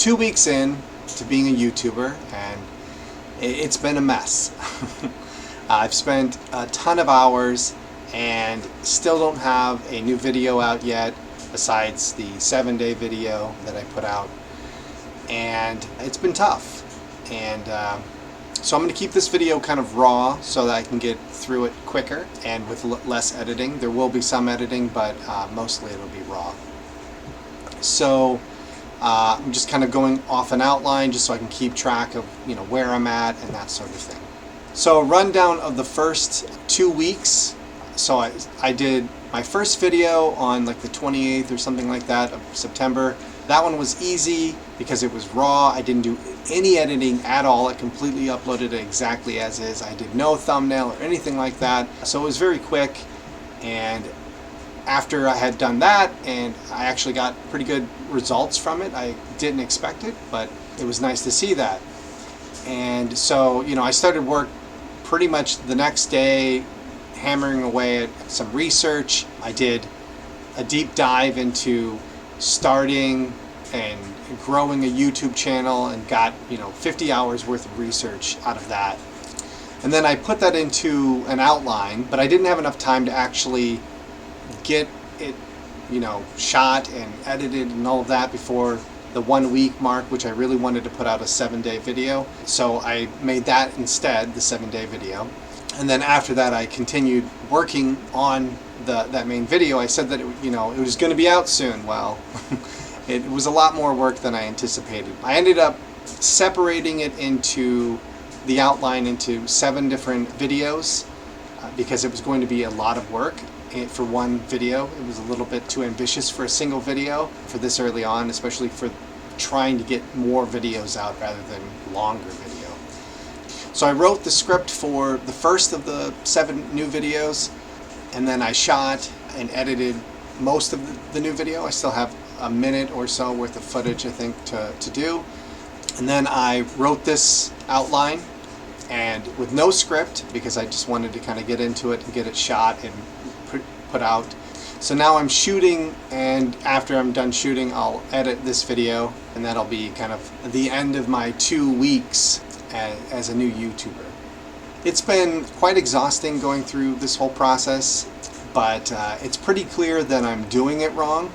2 weeks in to being a YouTuber, and it's been a mess. I've spent a ton of hours and still don't have a new video out yet, besides the 7-day video that I put out. And it's been tough. And so I'm going to keep this video kind of raw so that I can get through it quicker and with less editing. There will be some editing, but mostly it'll be raw. So I'm just kind of going off an outline just so I can keep track of where I'm at and that sort of thing. So a rundown of the first 2 weeks. So I did my first video on like the 28th or something like that of September. That one was easy because it was raw. I didn't do any editing at all. I completely uploaded it exactly as is. I did no thumbnail or anything like that. So it was very quick. And after I had done that, and I actually got pretty good results from it. I didn't expect it, but it was nice to see that. And so, I started work pretty much the next day, hammering away at some research. I did a deep dive into starting and growing a YouTube channel and got 50 hours worth of research out of that. And then I put that into an outline, but I didn't have enough time to actually get it shot and edited and all of that before the 1 week mark, which I really wanted to put out a 7-day video. So I made that instead, the 7-day video. And then after that I continued working on that main video. I said that it was going to be out soon. Well, it was a lot more work than I anticipated. I ended up separating it into the outline into 7 different videos because it was going to be a lot of work for one video. It was a little bit too ambitious for a single video for this early on, especially for trying to get more videos out rather than longer video. So I wrote the script for the first of the 7 new videos, and then I shot and edited most of the new video. I still have a minute or so worth of footage, I think, to do. And then I wrote this outline, and with no script, because I just wanted to kind of get into it and get it shot and put out. So now I'm shooting, and after I'm done shooting, I'll edit this video, and that'll be kind of the end of my 2 weeks as a new YouTuber. It's been quite exhausting going through this whole process, but it's pretty clear that I'm doing it wrong.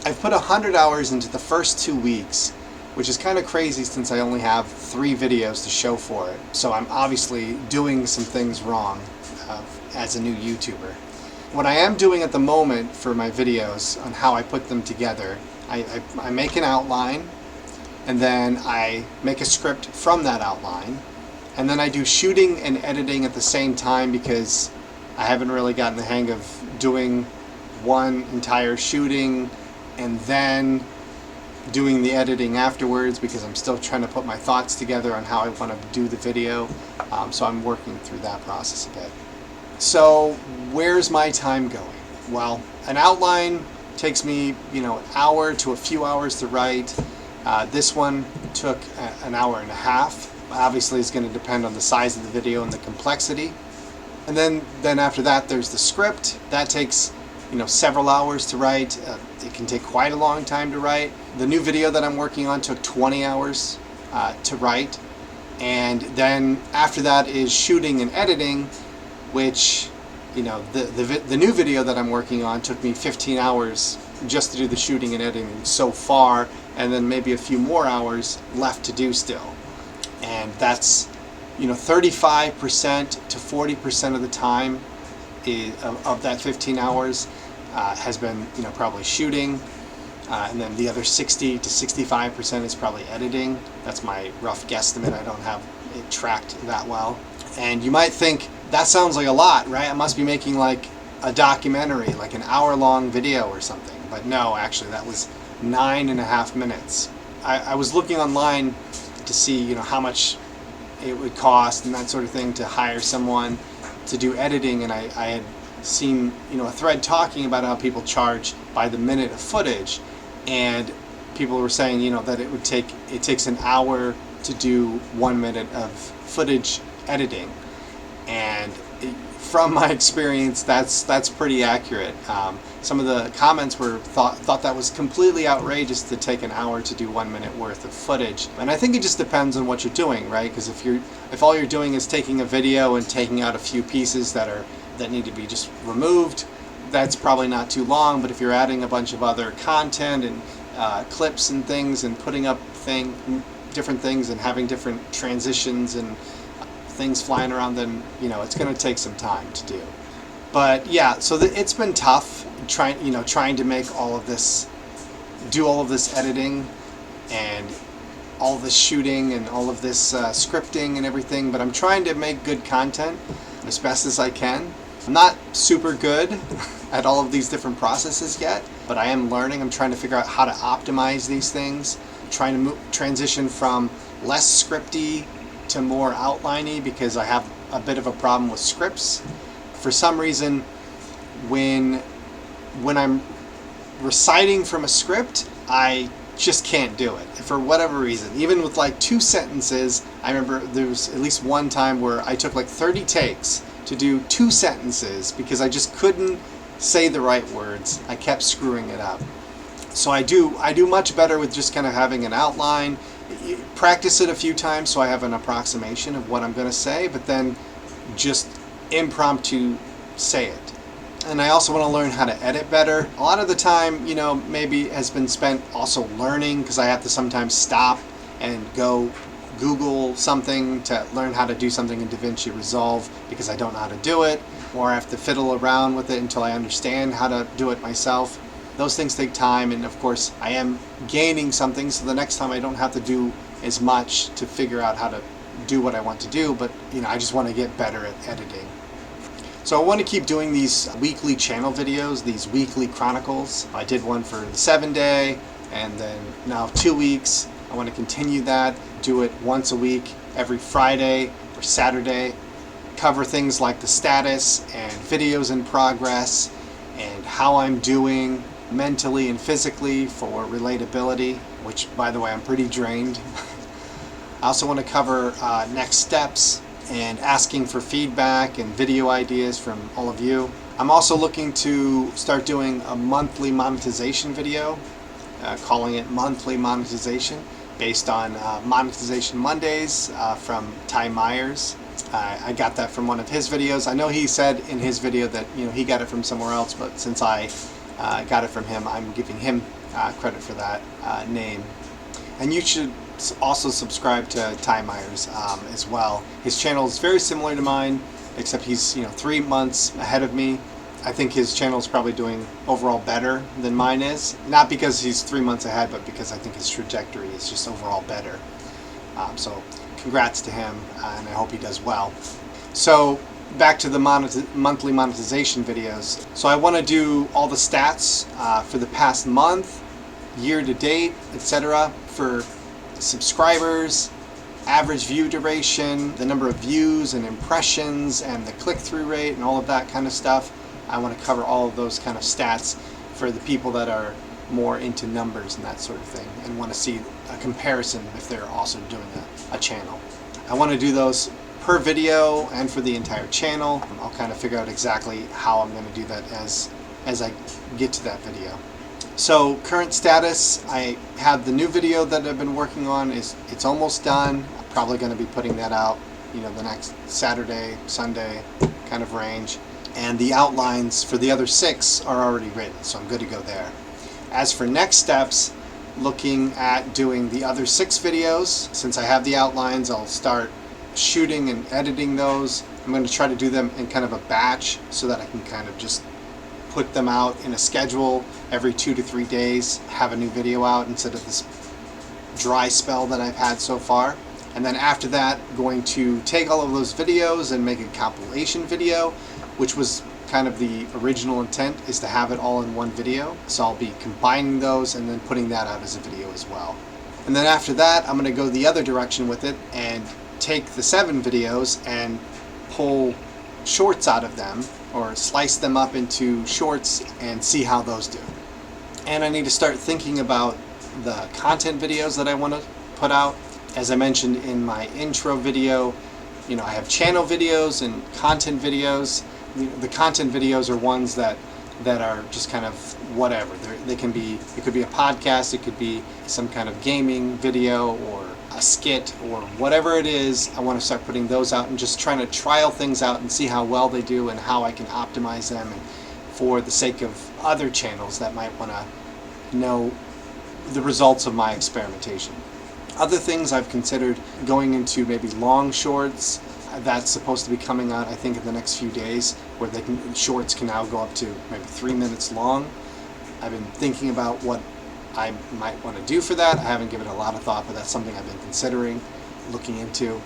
I've put 100 hours into the first 2 weeks, which is kind of crazy since I only have 3 videos to show for it. So I'm obviously doing some things wrong as a new YouTuber. What I am doing at the moment for my videos on how I put them together, I make an outline, and then I make a script from that outline, and then I do shooting and editing at the same time because I haven't really gotten the hang of doing one entire shooting and then doing the editing afterwards, because I'm still trying to put my thoughts together on how I want to do the video. So I'm working through that process a bit. So where's my time going? Well, an outline takes me an hour to a few hours to write. This one took an hour and a half. Obviously it's going to depend on the size of the video and the complexity. And then after that there's the script. That takes several hours to write. It can take quite a long time to write. The new video that I'm working on took 20 hours to write. And then after that is shooting and editing, which the new video that I'm working on took me 15 hours just to do the shooting and editing so far, and then maybe a few more hours left to do still. And that's 35% to 40% of the time of that 15 hours has been probably shooting, and then the other 60 to 65% is probably editing. That's my rough guesstimate. I don't have it tracked that well. And you might think that sounds like a lot, right? I must be making like a documentary, like an hour-long video or something. But no, actually that was 9.5 minutes. I was looking online to see how much it would cost and that sort of thing to hire someone to do editing, and I had seen a thread talking about how people charge by the minute of footage, and people were saying that it takes an hour to do 1 minute of footage editing. And from my experience, that's pretty accurate. Some of the comments were thought that was completely outrageous to take an hour to do 1 minute worth of footage. And I think it just depends on what you're doing, right? Because if all you're doing is taking a video and taking out a few pieces that need to be just removed, that's probably not too long. But if you're adding a bunch of other content and clips and things and putting up different things and having different transitions and things flying around, then it's going to take some time to do. But yeah, so it's been tough trying to make all of this, do all of this editing and all this shooting and all of this scripting and everything. But I'm trying to make good content as best as I can. I'm not super good at all of these different processes yet, but I am learning. I'm trying to figure out how to optimize these things. I'm trying to transition from less scripty to more outliney, because I have a bit of a problem with scripts. For some reason, when I'm reciting from a script, I just can't do it for whatever reason. Even with like 2 sentences, I remember there was at least one time where I took like 30 takes to do 2 sentences because I just couldn't say the right words. I kept screwing it up. So I do much better with just kind of having an outline, practice it a few times so I have an approximation of what I'm going to say, but then just impromptu say it. And I also want to learn how to edit better. A lot of the time, maybe has been spent also learning, because I have to sometimes stop and go Google something to learn how to do something in DaVinci Resolve because I don't know how to do it, or I have to fiddle around with it until I understand how to do it myself. Those things take time, and of course I am gaining something, so the next time I don't have to do as much to figure out how to do what I want to do, but I just want to get better at editing. So I want to keep doing these weekly channel videos, these weekly chronicles. I did one for the 7-day, and then now 2 weeks. I want to continue that, do it once a week, every Friday or Saturday, cover things like the status and videos in progress and how I'm doing mentally and physically for relatability, which, by the way, I'm pretty drained. I also want to cover next steps and asking for feedback and video ideas from all of you. I'm also looking to start doing a monthly monetization video, calling it Monthly Monetization, based on Monetization Mondays from Ty Myers. I got that from one of his videos. I know he said in his video that he got it from somewhere else, but since I got it from him, I'm giving him credit for that name. And you should also subscribe to Ty Myers as well. His channel is very similar to mine, except he's 3 months ahead of me. I think his channel is probably doing overall better than mine is. Not because he's 3 months ahead, but because I think his trajectory is just overall better. So congrats to him, and I hope he does well. So back to the monthly monetization videos. So I want to do all the stats for the past month, year to date, etc. for subscribers, average view duration, the number of views and impressions, and the click-through rate, and all of that kind of stuff. I want to cover all of those kind of stats for the people that are more into numbers and that sort of thing, and want to see a comparison if they're also doing a channel. I want to do those per video and for the entire channel. I'll kind of figure out exactly how I'm going to do that as I get to that video. So current status, I have the new video that I've been working on. It's almost done. I'm probably going to be putting that out the next Saturday, Sunday kind of range. And the outlines for the other 6 are already written, so I'm good to go there. As for next steps, looking at doing the other 6 videos. Since I have the outlines, I'll start shooting and editing those. I'm going to try to do them in kind of a batch so that I can kind of just put them out in a schedule every 2 to 3 days, have a new video out instead of this dry spell that I've had so far. And then after that, going to take all of those videos and make a compilation video, which was kind of the original intent, is to have it all in one video. So I'll be combining those and then putting that out as a video as well. And then after that, I'm going to go the other direction with it and take the 7 videos and pull shorts out of them, or slice them up into shorts and see how those do. And I need to start thinking about the content videos that I want to put out. As I mentioned in my intro video, I have channel videos and content videos. the content videos are ones that are just kind of whatever. It could be a podcast, it could be some kind of gaming video or a skit or whatever it is. I want to start putting those out and just trying to trial things out and see how well they do and how I can optimize them, and for the sake of other channels that might want to know the results of my experimentation. Other things I've considered going into maybe long shorts. That's supposed to be coming out, I think, in the next few days, where shorts can now go up to maybe 3 minutes long. I've been thinking about what I might want to do for that. I haven't given it a lot of thought, but that's something I've been considering looking into.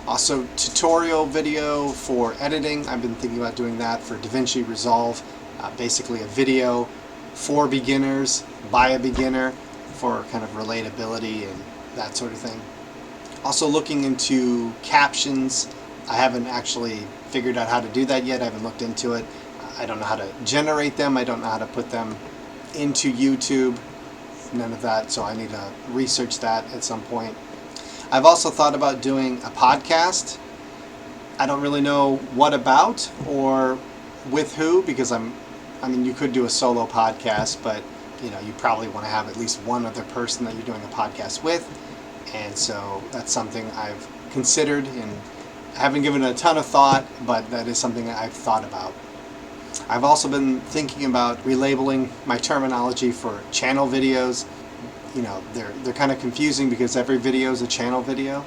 Also, tutorial video for editing. I've been thinking about doing that for DaVinci Resolve. Basically a video for beginners, by a beginner, for kind of relatability and that sort of thing. Also looking into captions. I haven't actually figured out how to do that yet. I haven't looked into it. I don't know how to generate them. I don't know how to put them into YouTube. None of that, so I need to research that at some point. I've also thought about doing a podcast. I don't really know what about or with who, because I mean, you could do a solo podcast, but you probably want to have at least one other person that you're doing a podcast with. And so that's something I've considered, and I haven't given it a ton of thought, but that is something that I've thought about. I've also been thinking about relabeling my terminology for channel videos. They're kind of confusing because every video is a channel video.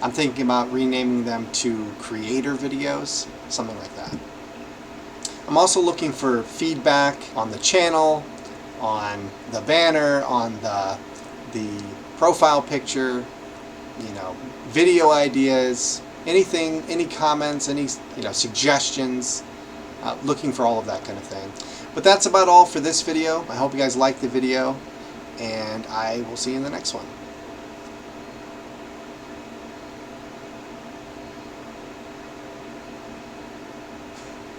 I'm thinking about renaming them to creator videos, something like that. I'm also looking for feedback on the channel, on the banner, on the profile picture, video ideas, anything, any comments, any suggestions. Looking for all of that kind of thing. But that's about all for this video. I hope you guys liked the video, and I will see you in the next one.